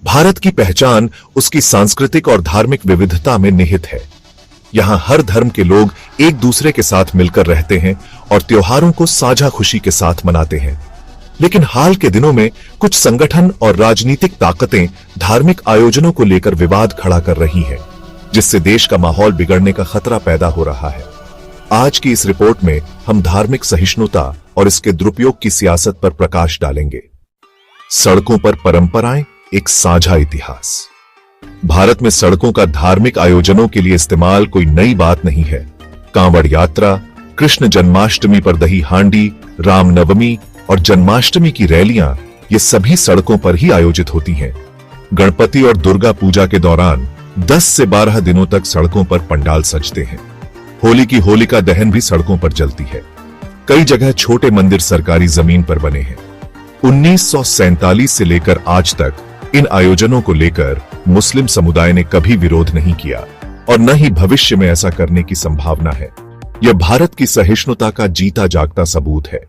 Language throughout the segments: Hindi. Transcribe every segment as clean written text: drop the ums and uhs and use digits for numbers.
भारत की पहचान उसकी सांस्कृतिक और धार्मिक विविधता में निहित है। यहाँ हर धर्म के लोग एक दूसरे के साथ मिलकर रहते हैं और त्योहारों को साझा खुशी के साथ मनाते हैं। लेकिन हाल के दिनों में कुछ संगठन और राजनीतिक ताकतें धार्मिक आयोजनों को लेकर विवाद खड़ा कर रही हैं, जिससे देश का माहौल बिगड़ने का खतरा पैदा हो रहा है। आज की इस रिपोर्ट में हम धार्मिक सहिष्णुता और इसके दुरुपयोग की सियासत पर प्रकाश डालेंगे। सड़कों पर परंपराएं, एक साझा इतिहास। भारत में सड़कों का धार्मिक आयोजनों के लिए इस्तेमाल कोई नई बात नहीं है। कांवड़ यात्रा, कृष्ण जन्माष्टमी पर दही हांडी, रामनवमी और जन्माष्टमी की रैलियां, ये सभी सड़कों पर ही आयोजित होती हैं। गणपति और दुर्गा पूजा के दौरान 10 से 12 दिनों तक सड़कों पर पंडाल सजते हैं। होली की होलिका दहन भी सड़कों पर जलती है। कई जगह छोटे मंदिर सरकारी जमीन पर बने हैं। 1947 से लेकर आज तक इन आयोजनों को लेकर मुस्लिम समुदाय ने कभी विरोध नहीं किया और न ही भविष्य में ऐसा करने की संभावना है। यह भारत की सहिष्णुता का जीता जागता सबूत है।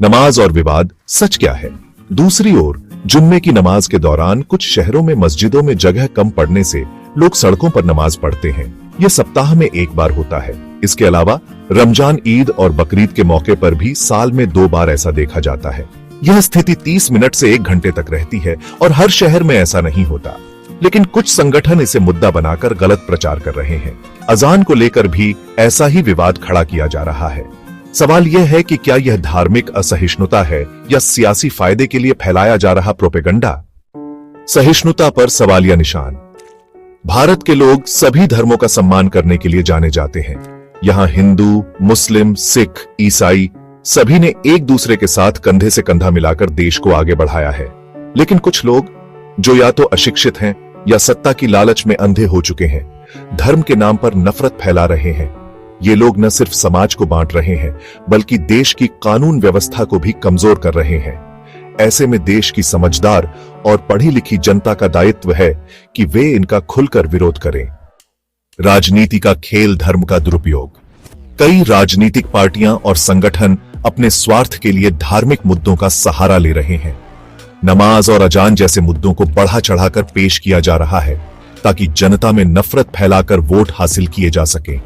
नमाज और विवाद, सच क्या है? दूसरी ओर जुम्मे की नमाज के दौरान कुछ शहरों में मस्जिदों में जगह कम पड़ने से लोग सड़कों पर नमाज पढ़ते हैं। यह सप्ताह में एक बार होता है। इसके अलावा रमजान, ईद और बकरीद के मौके पर भी साल में 2 बार ऐसा देखा जाता है। यह स्थिति 30 मिनट से 1 घंटे तक रहती है और हर शहर में ऐसा नहीं होता। लेकिन कुछ संगठन इसे मुद्दा बनाकर गलत प्रचार कर रहे हैं। अजान को लेकर भी ऐसा ही विवाद खड़ा किया जा रहा है। सवाल यह है कि क्या यह धार्मिक असहिष्णुता है या सियासी फायदे के लिए फैलाया जा रहा प्रोपेगेंडा? सहिष्णुता पर सवालिया निशान। भारत के लोग सभी धर्मों का सम्मान करने के लिए जाने जाते हैं। यहाँ हिंदू, मुस्लिम, सिख, ईसाई सभी ने एक दूसरे के साथ कंधे से कंधा मिलाकर देश को आगे बढ़ाया है। लेकिन कुछ लोग जो या तो अशिक्षित हैं या सत्ता की लालच में अंधे हो चुके हैं, धर्म के नाम पर नफरत फैला रहे हैं। ये लोग न सिर्फ समाज को बांट रहे हैं बल्कि देश की कानून व्यवस्था को भी कमजोर कर रहे हैं। ऐसे में देश की समझदार और पढ़ी लिखी जनता का दायित्व है कि वे इनका खुलकर विरोध करें। राजनीति का खेल, धर्म का दुरुपयोग। कई राजनीतिक पार्टियां और संगठन अपने स्वार्थ के लिए धार्मिक मुद्दों का सहारा ले रहे हैं। नमाज और अजान जैसे मुद्दों को बढ़ा चढ़ाकर पेश किया जा रहा है ताकि जनता में नफरत फैलाकर वोट हासिल किए जा सके।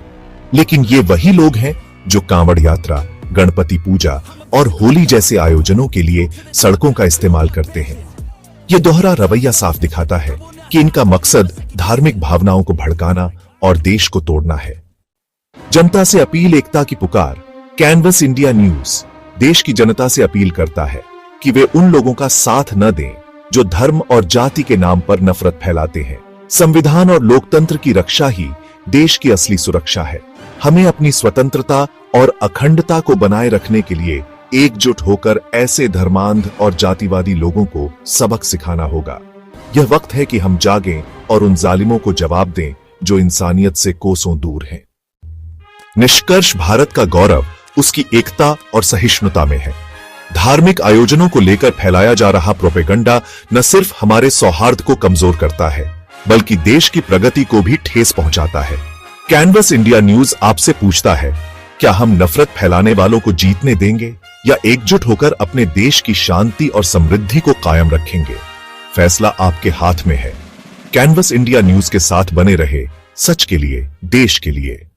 लेकिन ये वही लोग हैं जो कांवड़ यात्रा, गणपति पूजा और होली जैसे आयोजनों के लिए सड़कों का इस्तेमाल करते हैं। यह दोहरा रवैया साफ दिखाता है कि इनका मकसद धार्मिक भावनाओं को भड़काना और देश को तोड़ना है। जनता से अपील, एकता की पुकार। कैनवस इंडिया न्यूज देश की जनता से अपील करता है कि वे उन लोगों का साथ न दें जो धर्म और जाति के नाम पर नफरत फैलाते हैं। संविधान और लोकतंत्र की रक्षा ही देश की असली सुरक्षा है। हमें अपनी स्वतंत्रता और अखंडता को बनाए रखने के लिए एकजुट होकर ऐसे धर्मांध और जातिवादी लोगों को सबक सिखाना होगा। यह वक्त है कि हम जागें और उन जालिमों को जवाब दें जो इंसानियत से कोसों दूर हैं। निष्कर्ष, भारत का गौरव उसकी एकता और सहिष्णुता में है। धार्मिक आयोजनों को लेकर फैलाया जा रहा प्रोपेगेंडा न सिर्फ हमारे सौहार्द को कमजोर करता है बल्कि देश की प्रगति को भी ठेस पहुंचाता है। कैनवस इंडिया न्यूज आपसे पूछता है, क्या हम नफरत फैलाने वालों को जीतने देंगे या एकजुट होकर अपने देश की शांति और समृद्धि को कायम रखेंगे? फैसला आपके हाथ में है। कैनवस इंडिया न्यूज के साथ बने रहे, सच के लिए, देश के लिए।